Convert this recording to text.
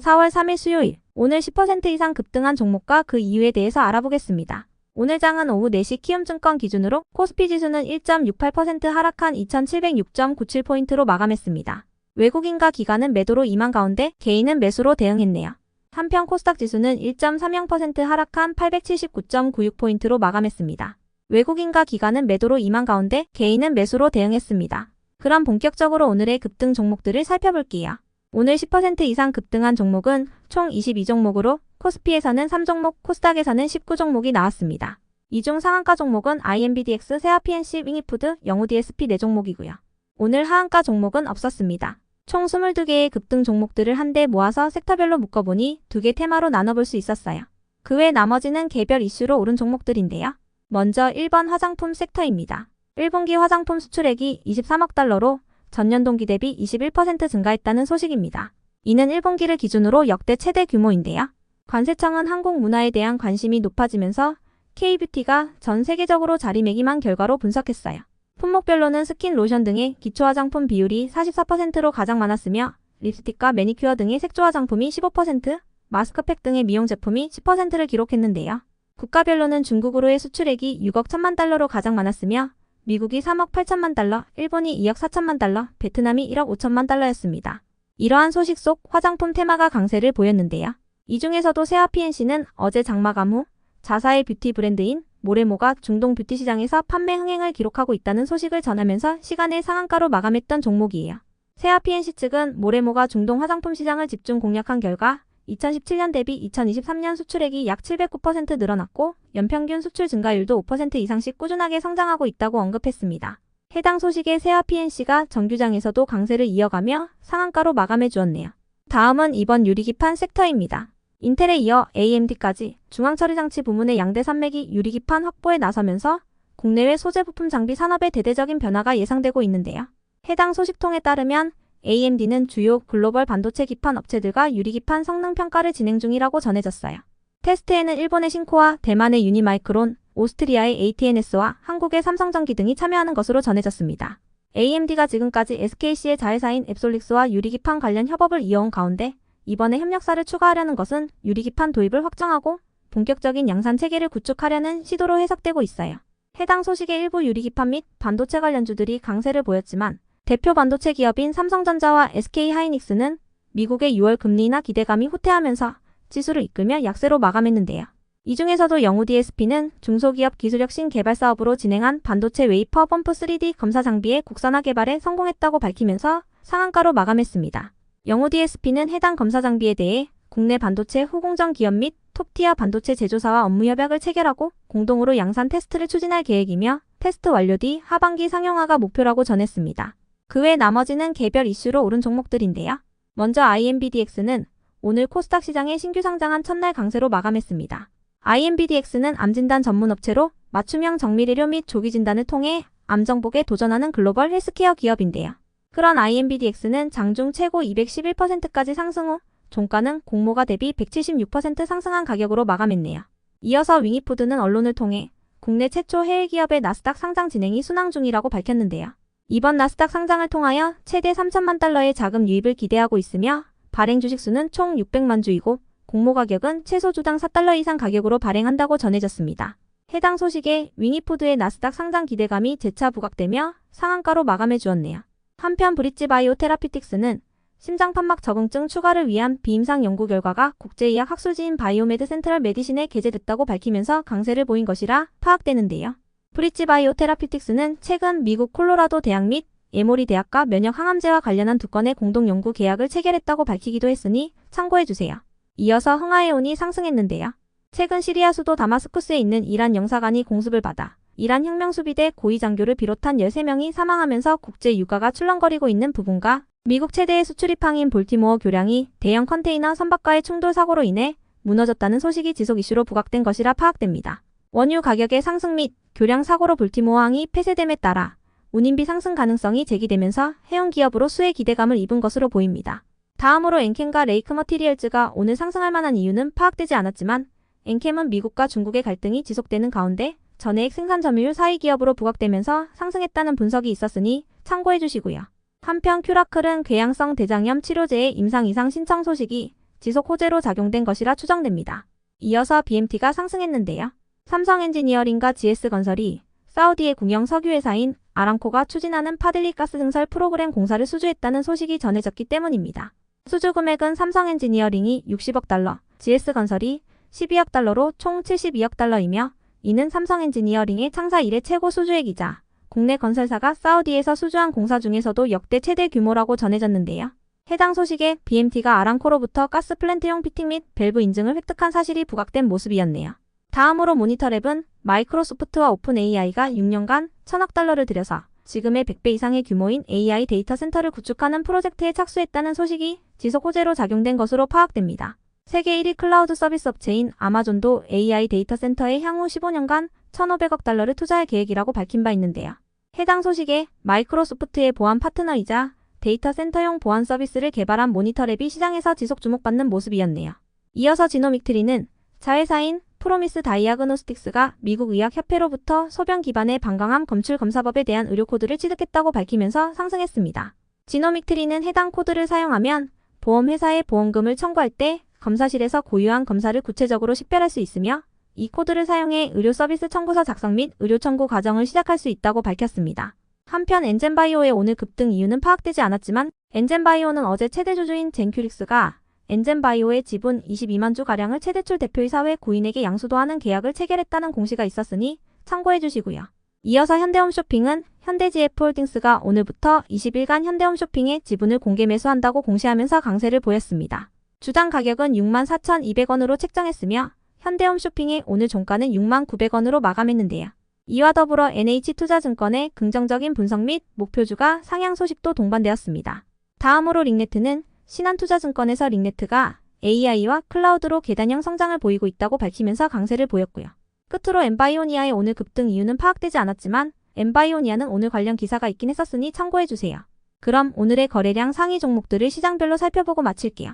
4월 3일 수요일, 오늘 10% 이상 급등한 종목과 그 이유에 대해서 알아보겠습니다. 오늘 장은 오후 4시 키움증권 기준으로 코스피 지수는 1.68% 하락한 2706.97포인트로 마감했습니다. 외국인과 기관은 매도로 임한 가운데 개인은 매수로 대응했네요. 한편 코스닥 지수는 1.30% 하락한 879.96포인트로 마감했습니다. 외국인과 기관은 매도로 임한 가운데 개인은 매수로 대응했습니다. 그럼 본격적으로 오늘의 급등 종목들을 살펴볼게요. 오늘 10% 이상 급등한 종목은 총 22종목으로 코스피에서는 3종목, 코스닥에서는 19종목이 나왔습니다. 이 중 상한가 종목은 IMBDX, 세아PNC, 윙이푸드, 영우DSP 4종목이고요. 오늘 하한가 종목은 없었습니다. 총 22개의 급등 종목들을 한데 모아서 섹터별로 묶어보니 2개 테마로 나눠볼 수 있었어요. 그 외 나머지는 개별 이슈로 오른 종목들인데요. 먼저 1번 화장품 섹터입니다. 1분기 화장품 수출액이 23억 달러로 전년 동기 대비 21% 증가했다는 소식입니다. 이는 1분기를 기준으로 역대 최대 규모인데요. 관세청은 한국 문화에 대한 관심이 높아지면서 K뷰티가 전 세계적으로 자리매김한 결과로 분석했어요. 품목별로는 스킨, 로션 등의 기초 화장품 비율이 44%로 가장 많았으며 립스틱과 매니큐어 등의 색조 화장품이 15%, 마스크팩 등의 미용 제품이 10%를 기록했는데요. 국가별로는 중국으로의 수출액이 6억 1천만 달러로 가장 많았으며 미국이 3억 8천만 달러, 일본이 2억 4천만 달러, 베트남이 1억 5천만 달러였습니다. 이러한 소식 속 화장품 테마가 강세를 보였는데요. 이 중에서도 세아PNC는 어제 장마감 후 자사의 뷰티 브랜드인 모레모가 중동 뷰티 시장에서 판매 흥행을 기록하고 있다는 소식을 전하면서 시간의 상한가로 마감했던 종목이에요. 세아PNC 측은 모레모가 중동 화장품 시장을 집중 공략한 결과 2017년 대비 2023년 수출액이 약 709% 늘어났고 연평균 수출 증가율도 5% 이상씩 꾸준하게 성장하고 있다고 언급했습니다. 해당 소식에 세아PNC가 정규장에서도 강세를 이어가며 상한가로 마감해 주었네요. 다음은 이번 유리기판 섹터입니다. 인텔에 이어 AMD까지 중앙처리장치 부문의 양대 산맥이 유리기판 확보에 나서면서 국내외 소재 부품 장비 산업의 대대적인 변화가 예상되고 있는데요. 해당 소식통에 따르면 AMD는 주요 글로벌 반도체 기판 업체들과 유리기판 성능 평가를 진행 중이라고 전해졌어요. 테스트에는 일본의 신코와 대만의 유니마이크론, 오스트리아의 ATNS와 한국의 삼성전기 등이 참여하는 것으로 전해졌습니다. AMD가 지금까지 SKC의 자회사인 앱솔릭스와 유리기판 관련 협업을 이어온 가운데 이번에 협력사를 추가하려는 것은 유리기판 도입을 확정하고 본격적인 양산 체계를 구축하려는 시도로 해석되고 있어요. 해당 소식의 일부 유리기판 및 반도체 관련주들이 강세를 보였지만 대표 반도체 기업인 삼성전자와 SK하이닉스는 미국의 6월 금리 인하 기대감이 후퇴하면서 지수를 이끌며 약세로 마감했는데요. 이 중에서도 영우DSP는 중소기업 기술혁신 개발 사업으로 진행한 반도체 웨이퍼 펌프 3D 검사 장비의 국산화 개발에 성공했다고 밝히면서 상한가로 마감했습니다. 영우DSP는 해당 검사 장비에 대해 국내 반도체 후공정 기업 및 톱티어 반도체 제조사와 업무 협약을 체결하고 공동으로 양산 테스트를 추진할 계획이며 테스트 완료 뒤 하반기 상용화가 목표라고 전했습니다. 그 외 나머지는 개별 이슈로 오른 종목들인데요. 먼저 IMBDX는 오늘 코스닥 시장에 신규 상장한 첫날 강세로 마감했습니다. IMBDX는 암진단 전문 업체로 맞춤형 정밀의료 및 조기 진단을 통해 암 정복에 도전하는 글로벌 헬스케어 기업인데요. 그런 IMBDX는 장중 최고 211%까지 상승 후 종가는 공모가 대비 176% 상승한 가격으로 마감했네요. 이어서 윙이푸드는 언론을 통해 국내 최초 해외 기업의 나스닥 상장 진행이 순항 중이라고 밝혔는데요. 이번 나스닥 상장을 통하여 최대 3천만 달러의 자금 유입을 기대하고 있으며 발행 주식수는 총 600만 주이고 공모 가격은 최소 주당 4달러 이상 가격으로 발행한다고 전해졌습니다. 해당 소식에 윙이푸드의 나스닥 상장 기대감이 재차 부각되며 상한가로 마감해 주었네요. 한편 브릿지바이오 테라피틱스는 심장판막 적응증 추가를 위한 비임상 연구 결과가 국제의학 학술지인 바이오메드 센트럴 메디신에 게재됐다고 밝히면서 강세를 보인 것이라 파악되는데요. 브릿지바이오 테라피틱스는 최근 미국 콜로라도 대학 및 에모리 대학과 면역 항암제와 관련한 2건의 공동 연구 계약을 체결했다고 밝히기도 했으니 참고해주세요. 이어서 흥하에온이 상승했는데요. 최근 시리아 수도 다마스쿠스에 있는 이란 영사관이 공습을 받아 이란 혁명수비대 고위 장교를 비롯한 13명이 사망하면서 국제 유가가 출렁거리고 있는 부분과 미국 최대의 수출입항인 볼티모어 교량이 대형 컨테이너 선박과의 충돌 사고로 인해 무너졌다는 소식이 지속 이슈로 부각된 것이라 파악됩니다. 원유 가격의 상승 및 교량 사고로 볼티모어항이 폐쇄됨에 따라 운임비 상승 가능성이 제기되면서 해운 기업으로 수혜 기대감을 입은 것으로 보입니다. 다음으로 엔캠과 레이크 머티리얼즈가 오늘 상승할 만한 이유는 파악되지 않았지만 엔캠은 미국과 중국의 갈등이 지속되는 가운데 전해액 생산 점유율 4위 기업으로 부각되면서 상승했다는 분석이 있었으니 참고해 주시고요. 한편 큐라클은 궤양성 대장염 치료제의 임상 이상 신청 소식이 지속 호재로 작용된 것이라 추정됩니다. 이어서 BMT가 상승했는데요. 삼성엔지니어링과 GS건설이 사우디의 국영 석유회사인 아람코가 추진하는 파들리 가스 증설 프로그램 공사를 수주했다는 소식이 전해졌기 때문입니다. 수주 금액은 삼성엔지니어링이 60억 달러, GS건설이 12억 달러로 총 72억 달러이며 이는 삼성엔지니어링의 창사 이래 최고 수주액이자 국내 건설사가 사우디에서 수주한 공사 중에서도 역대 최대 규모라고 전해졌는데요. 해당 소식에 BMT가 아람코로부터 가스 플랜트용 피팅 및 밸브 인증을 획득한 사실이 부각된 모습이었네요. 다음으로 모니터랩은 마이크로소프트와 오픈 AI가 6년간 1000억 달러를 들여서 지금의 100배 이상의 규모인 AI 데이터 센터를 구축하는 프로젝트에 착수했다는 소식이 지속 호재로 작용된 것으로 파악됩니다. 세계 1위 클라우드 서비스 업체인 아마존도 AI 데이터 센터에 향후 15년간 1,500억 달러를 투자할 계획이라고 밝힌 바 있는데요. 해당 소식에 마이크로소프트의 보안 파트너이자 데이터 센터용 보안 서비스를 개발한 모니터랩이 시장에서 지속 주목받는 모습이었네요. 이어서 지노믹트리는 자회사인 프로미스 다이아그노스틱스가 미국 의학협회로부터 소변 기반의 방광암 검출 검사법에 대한 의료 코드를 취득했다고 밝히면서 상승했습니다. 지노믹트리는 해당 코드를 사용하면 보험회사에 보험금을 청구할 때 검사실에서 고유한 검사를 구체적으로 식별할 수 있으며 이 코드를 사용해 의료 서비스 청구서 작성 및 의료 청구 과정을 시작할 수 있다고 밝혔습니다. 한편 엔젠바이오의 오늘 급등 이유는 파악되지 않았지만 엔젠바이오는 어제 최대 주주인 젠큐릭스가 엔젠바이오의 지분 22만 주가량을 최대출 대표이사 외 9인에게 양수도하는 계약을 체결했다는 공시가 있었으니 참고해 주시고요. 이어서 현대홈쇼핑은 현대GF홀딩스가 오늘부터 20일간 현대홈쇼핑의 지분을 공개 매수한다고 공시하면서 강세를 보였습니다. 주당 가격은 64,200원으로 책정했으며 현대홈쇼핑의 오늘 종가는 69,900원으로 마감했는데요. 이와 더불어 NH투자증권의 긍정적인 분석 및 목표주가 상향 소식도 동반되었습니다. 다음으로 링네트는 신한투자증권에서 링네트가 AI와 클라우드로 계단형 성장을 보이고 있다고 밝히면서 강세를 보였고요. 끝으로 엠바이오니아의 오늘 급등 이유는 파악되지 않았지만 엠바이오니아는 오늘 관련 기사가 있긴 했었으니 참고해주세요. 그럼 오늘의 거래량 상위 종목들을 시장별로 살펴보고 마칠게요.